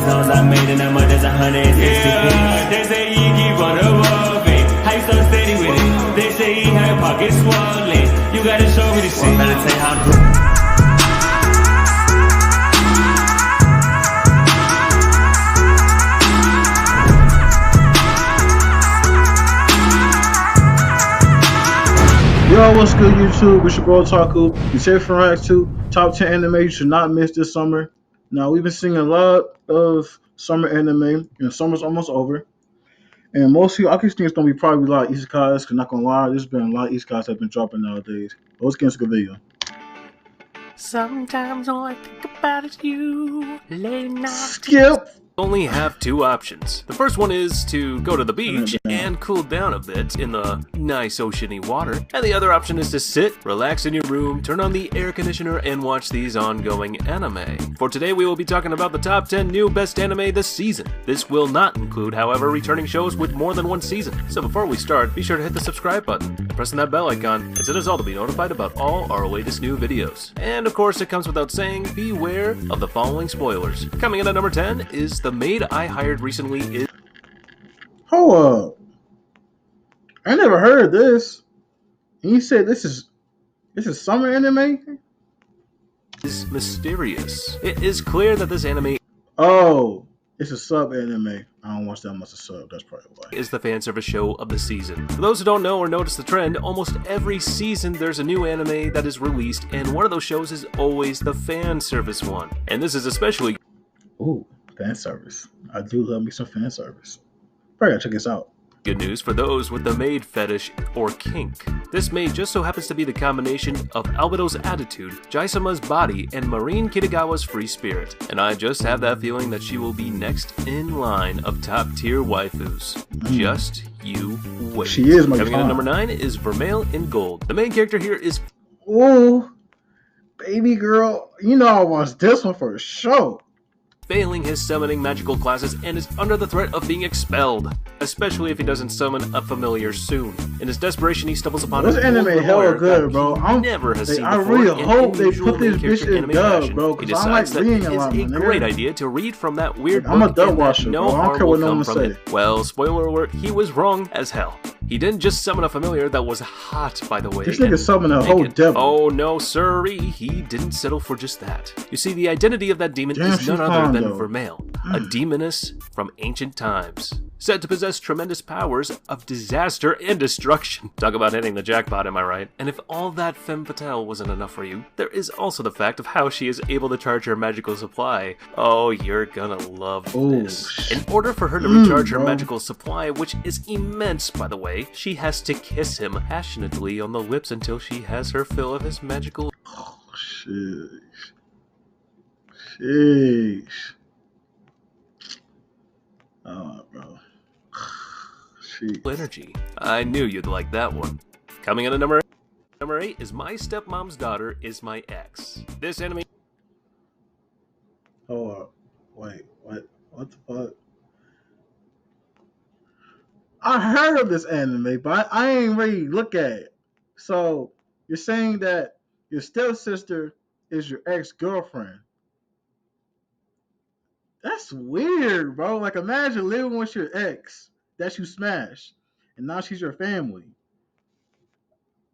songs I made and that much as 160 yeah, they say he keep on evolving. How you so steady with it? They say he had pockets swollen. You gotta show me the shit. Better tell you how to. Yo, what's good, YouTube? It's your boy Taku. It's here for React 2. Top 10 anime you should not miss this summer. Now, we've been seeing a lot of summer anime, and summer's almost over. And mostly, I think it's going to be probably a lot of isekais, because not going to lie, there's been a lot of isekais that have been dropping nowadays. But let's get into the video. Sometimes all I think about is you, late night. Skip! Only have two options. The first one is to go to the beach and cool down a bit in the nice oceany water. And the other option is to sit, relax in your room, turn on the air conditioner, and watch these ongoing anime. For today, we will be talking about the top 10 new best anime this season. This will not include, however, returning shows with more than one season. So before we start, be sure to hit the subscribe button, pressing that bell icon, and set us all to be notified about all our latest new videos. And of course, it comes without saying, beware of the following spoilers. Coming in at number 10 is The maid I hired recently is... Hold up. I never heard this. And you said this is summer anime? is mysterious. It is clear that this anime... Oh, it's a sub anime. I don't watch that much of sub. That's probably why. Is the fan service show of the season. For those who don't know or notice the trend, almost every season there's a new anime that is released, and one of those shows is always the fan service one. And this is especially... Ooh. Fan service. I do love me some fan service. Probably gotta check this out. Good news for those with the maid fetish or kink. This maid just so happens to be the combination of Albedo's attitude, Jaisama's body, and Marine Kitagawa's free spirit. And I just have that feeling that she will be next in line of top tier waifus. Just you wait. She is my Coming in at number 9 is Vermeil in Gold. The main character here is... Ooh, baby girl. You know I watched this one for a show. Failing his summoning magical classes and is under the threat of being expelled, especially if he doesn't summon a familiar soon. In his desperation, he stumbles upon this anime hella good, bro. I really hope they put this bitch in dub, bro, because I like reading a lot. It's a great idea to read from that weird book. I'm a dub watcher, no bro. I don't care what no one say. Well, spoiler alert, he was wrong as hell. He didn't just summon a familiar that was hot, by the way. This nigga summoned a whole devil. Oh no, sirree, he didn't settle for just that. You see, the identity of that demon is none other than Vermeil, a demoness from ancient times, said to possess tremendous powers of disaster and destruction. Talk about hitting the jackpot, am I right? And if all that femme fatale wasn't enough for you, there is also the fact of how she is able to charge her magical supply. Oh, you're gonna love this. In order for her to recharge her magical supply, which is immense, by the way, she has to kiss him passionately on the lips until she has her fill of his magical... Oh, sheesh. Sheesh. Oh, bro. energy. I knew you'd like that one. Coming in at number 8 is My Stepmom's Daughter is My Ex. This anime... Hold up. Wait, what the fuck? I heard of this anime, but I ain't really look at it. So, you're saying that your stepsister is your ex-girlfriend. That's weird, bro. Like, imagine living with your ex that you smashed, and now she's your family.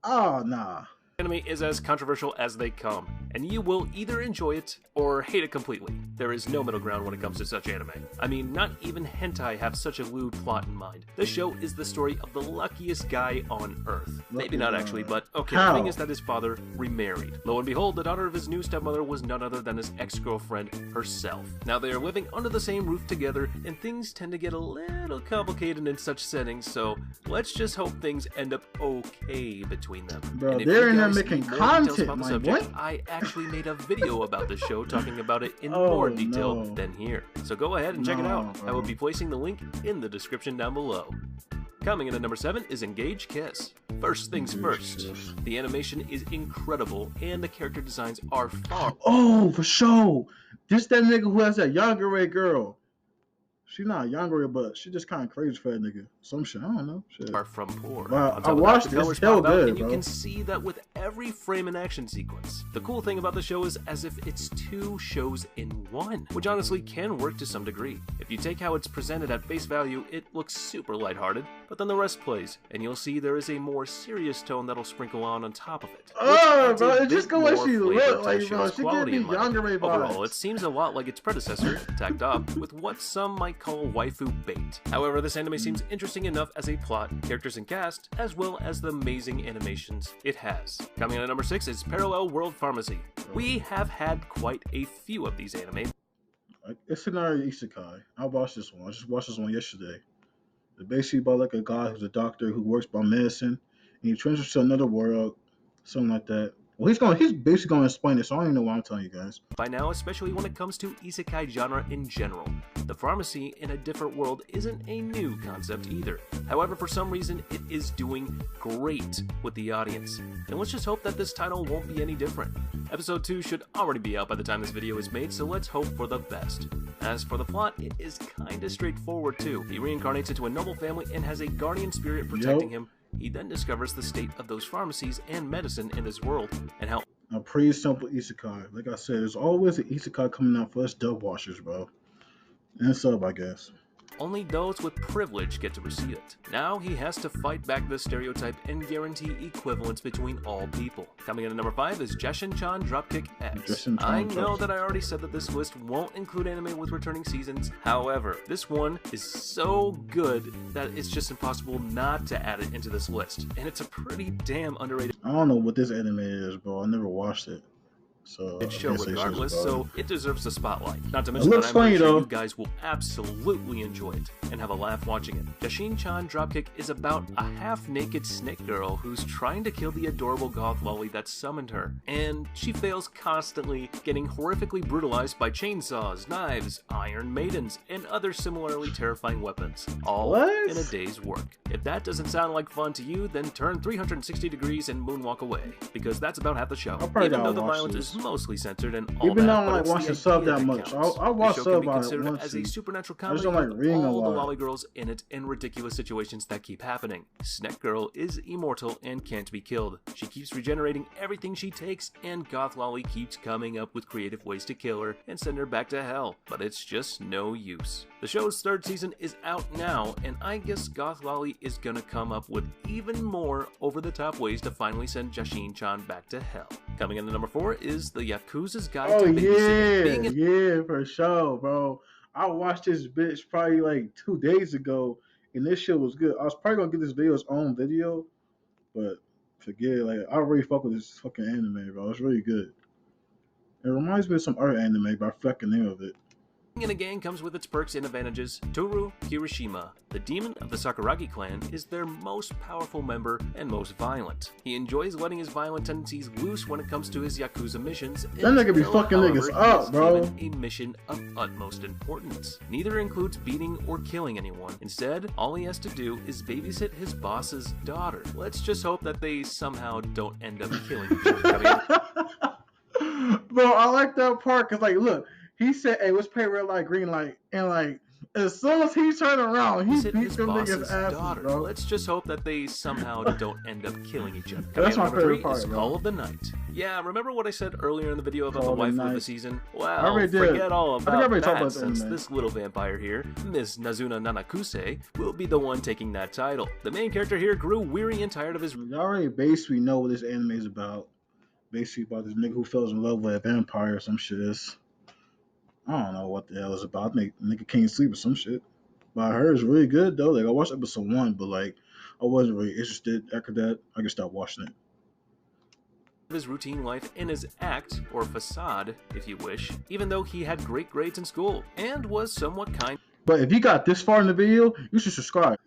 Oh, nah. Anime is as controversial as they come, and you will either enjoy it or hate it completely. There is no middle ground when it comes to such anime. I mean, not even hentai have such a lewd plot in mind. This show is the story of the luckiest guy on Earth. Maybe not actually, but okay, the thing is that his father remarried. Lo and behold, the daughter of his new stepmother was none other than his ex-girlfriend herself. Now they are living under the same roof together, and things tend to get a little complicated in such settings, so let's just hope things end up okay between them. Bro, they're in there making content, about the subject, I actually made a video about the show talking about it in more detail than here. So go ahead and check it out. Bro. I will be placing the link in the description down below. Coming in at number 7 is Engage Kiss. First things first, the animation is incredible and the character designs are far... Oh, for sure. This that nigga who has that Yagure girl. She not Yagure, but she just kind of crazy for that nigga. some shit. I don't know. Shit. Far from poor. Wow, On top I of that, watched the this. colors Hell pop out, good, and you bro. can see that with every frame and action sequence. The cool thing about the show is as if it's two shows in one, which honestly can work to some degree. If you take how it's presented at face value, it looks super lighthearted, but then the rest plays, and you'll see there is a more serious tone that'll sprinkle on top of it. Oh, Which bro, adds a it's just bit the way more she flavor look, to the like, bro, show's she give quality, me in my younger opinion. vibes. Overall, it seems a lot like its predecessor, tacked up with what some might call waifu bait. However, this anime seems interesting enough as a plot, characters, and cast, as well as the amazing animations it has. Coming in at number 6 is Parallel World Pharmacy. We have had quite a few of these anime. Like, it's another isekai. I watched this one. I just watched this one yesterday. It's basically about like a guy who's a doctor who works by medicine, and he transfers to another world, something like that. Well, he's basically gonna explain it, so I don't even know why I'm telling you guys. By now, especially when it comes to isekai genre in general. The pharmacy in a different world isn't a new concept either. However, for some reason, it is doing great with the audience. And let's just hope that this title won't be any different. Episode 2 should already be out by the time this video is made, so let's hope for the best. As for the plot, it is kinda straightforward too. He reincarnates into a noble family and has a guardian spirit protecting him. He then discovers the state of those pharmacies and medicine in this world, and how A pretty simple isekai. Like I said, there's always an isekai coming out for us dub watchers, bro. And sub, I guess. only those with privilege get to receive it. Now he has to fight back this stereotype and guarantee equivalence between all people. Coming in at number 5 is Jeshin-chan Dropkick X. Jeshin-chan I know Dropkick. that I already said that this list won't include anime with returning seasons. However, this one is so good that it's just impossible not to add it into this list. And it's a pretty damn underrated I don't know what this anime is, bro. I never watched it. So I show can't say shit regardless, about so it. it deserves the spotlight. Not to mention looks that I'm pretty funny, sure though. you guys will absolutely enjoy it and have a laugh watching it. Jeshin-chan Dropkick is about a half-naked snake girl who's trying to kill the adorable goth lolly that summoned her, and she fails constantly, getting horrifically brutalized by chainsaws, knives, iron maidens, and other similarly terrifying weapons, all What? in a day's work. If that doesn't sound like fun to you, then turn 360 degrees and moonwalk away, because that's about half the show. probably Even though gotta the watch violence this. is mostly censored and all Even that, though I don't but like it's the watching sub idea that much. counts. I'll watch The show sub can be about it considered once as a and- supernatural I just comedy don't like with reading a all the lot. lolly girls in it and ridiculous situations that keep happening. Snack Girl is immortal and can't be killed. She keeps regenerating everything she takes, and Goth Lolly keeps coming up with creative ways to kill her and send her back to hell, but it's just no use. The show's 3rd season is out now, and I guess Goth Lolly is gonna come up with even more over-the-top ways to finally send Jeshin-chan back to hell. Coming in at number 4 is the Yakuza's Guide Oh to Babysitting. Being an yeah, for sure, bro. I watched this bitch probably like 2 days ago, and this shit was good. I was probably gonna get this video its own video, but forget it. Like I really fuck with this fucking anime, bro. It's really good. It reminds me of some other anime, but I forgot the name of it. Being in a gang comes with its perks and advantages. Toru Kirishima, the demon of the Sakuragi clan, is their most powerful member and most violent. He enjoys letting his violent tendencies loose when it comes to his Yakuza missions. That nigga be until, fucking however, niggas he up, is bro. given a mission of utmost importance. Neither includes beating or killing anyone. Instead, all he has to do is babysit his boss's daughter. Let's just hope that they somehow don't end up killing each other. Bro, I like that part because, like, look, he said, "Hey, let's pay red light, green light," and like, as soon as he turned around, he Babysit beat his them boss's niggas' asses, daughter. bro. Let's just hope that they somehow don't end up killing each other. That's my Number favorite 3 part, is bro. Call of the Night. Yeah, remember what I said earlier in the video about Call the of the waifu of the Night. season? I Well, already did. forget all I think I about already talked that about that, since man. this little vampire here, Miss Nazuna Nanakuse, will be the one taking that title. The main character here grew weary and tired of his Y'all already basically know what this anime is about. Basically about this nigga who falls in love with a vampire or some shit. I don't know what the hell it's about. I think nigga can't sleep or some shit. But I heard it's really good though. Like I watched episode 1, but like I wasn't really interested. After that, I just stopped watching it. his routine life in his act, or facade, if you wish, even though he had great grades in school, and was somewhat kind But if you got this far in the video, you should subscribe.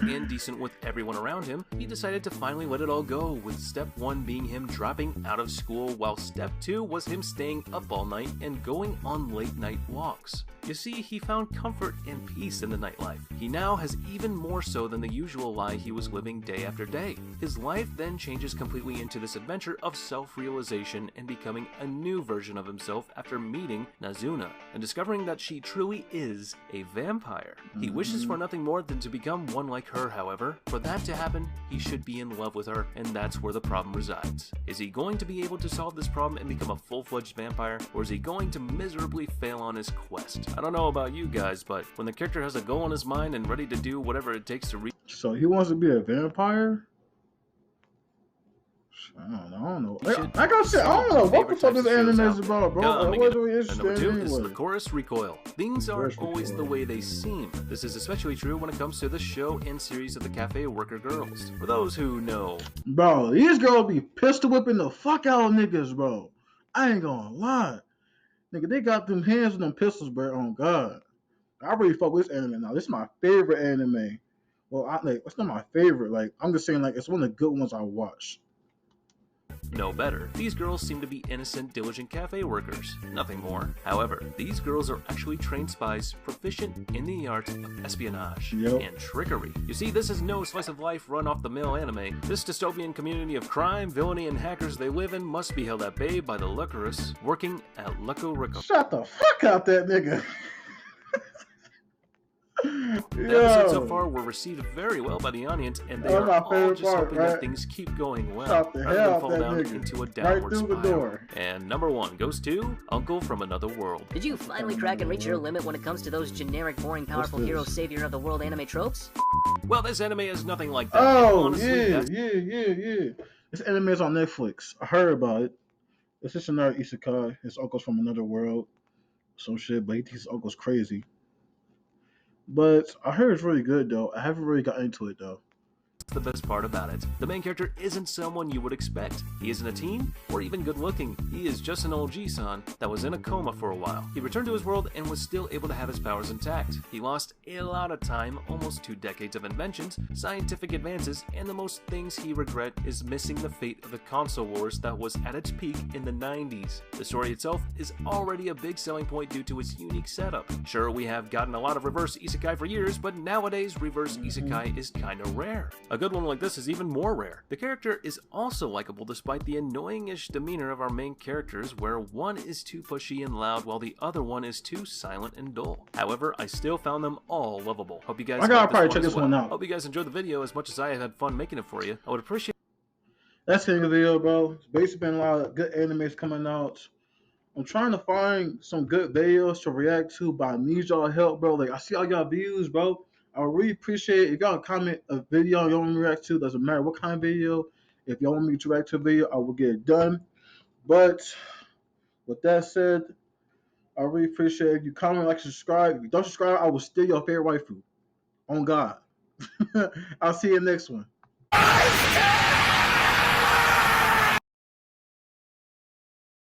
and decent with everyone around him, he decided to finally let it all go, with step 1 being him dropping out of school, while step 2 was him staying up all night and going on late night walks. You see, he found comfort and peace in the nightlife. He now has even more so than the usual lie he was living day after day. His life then changes completely into this adventure of self-realization and becoming a new version of himself after meeting Nazuna and discovering that she truly is a vampire. He wishes for nothing more than to become one like her, however. For that to happen, he should be in love with her, and that's where the problem resides. Is he going to be able to solve this problem and become a full-fledged vampire, or is he going to miserably fail on his quest? I don't know about you guys, but when the character has a goal in his mind and ready to do whatever it takes to reach. So he wants to be a vampire? I don't know. Like I said, I don't know what the fuck this anime is about, bro. I wasn't really And number interested 2 is anyway. Lycoris Recoil. Things aren't Lycoris always the Recoil. way they seem. This is especially true when it comes to the show and series of the Cafe Worker Girls. For those who know, Bro, these girls be pistol whipping the fuck out of niggas, bro. I ain't gonna lie. Nigga, they got them hands on them pistols, bro. Oh, God. I really fuck with this anime now. This is my favorite anime. Well, it's not my favorite. Like, I'm just saying, like, it's one of the good ones I watch. know better. These girls seem to be innocent, diligent cafe workers, nothing more. However, these girls are actually trained spies, proficient in the art of espionage and trickery. You see, this is no slice of life run off the mill anime. This dystopian community of crime, villainy, and hackers they live in must be held at bay by the Lycoris, working at Luco Rico. Shut the fuck out that nigga. The episodes so far were received very well by the audience, and they are all just hoping that things keep going well, Shot the rather hell than out fall that down nigga. into a Right downward through the spiral. door. And number 1 goes to Uncle from Another World. Did you finally crack and reach your limit when it comes to those generic, boring, powerful hero savior of the world anime tropes? Well, this anime is nothing like that. Oh, Honestly, yeah. that's This anime is on Netflix. I heard about it. It's just another isekai. His uncle's from another world. Some shit, but he thinks his uncle's crazy. But I heard it's really good, though. I haven't really got into it, though. the best part about it. The main character isn't someone you would expect. He isn't a teen, or even good looking. He is just an old G-san that was in a coma for a while. He returned to his world and was still able to have his powers intact. He lost a lot of time, almost 2 decades of inventions, scientific advances, and the most things he regret is missing the fate of the console wars that was at its peak in the 90s. The story itself is already a big selling point due to its unique setup. Sure, we have gotten a lot of reverse isekai for years, but nowadays reverse isekai is kinda rare. A good one like this is even more rare. The character is also likable despite the annoying-ish demeanor of our main characters, where one is too pushy and loud while the other one is too silent and dull. However, I still found them all lovable. Hope you guys I gotta liked probably this check one this as well. one out. Hope you guys enjoyed the video as much as I had fun making it for you. I would appreciate That's the end of the video, bro. It's basically been a lot of good animes coming out. I'm trying to find some good videos to react to, but I need y'all help, bro. Like, I see all y'all views, bro. I would really appreciate it if y'all comment a video you want me to react to. Doesn't matter what kind of video. If y'all want me to react to a video, I will get it done. But with that said, I really appreciate it. If you comment, like, subscribe. If you don't subscribe, I will steal your favorite waifu. On God. I'll see you next one.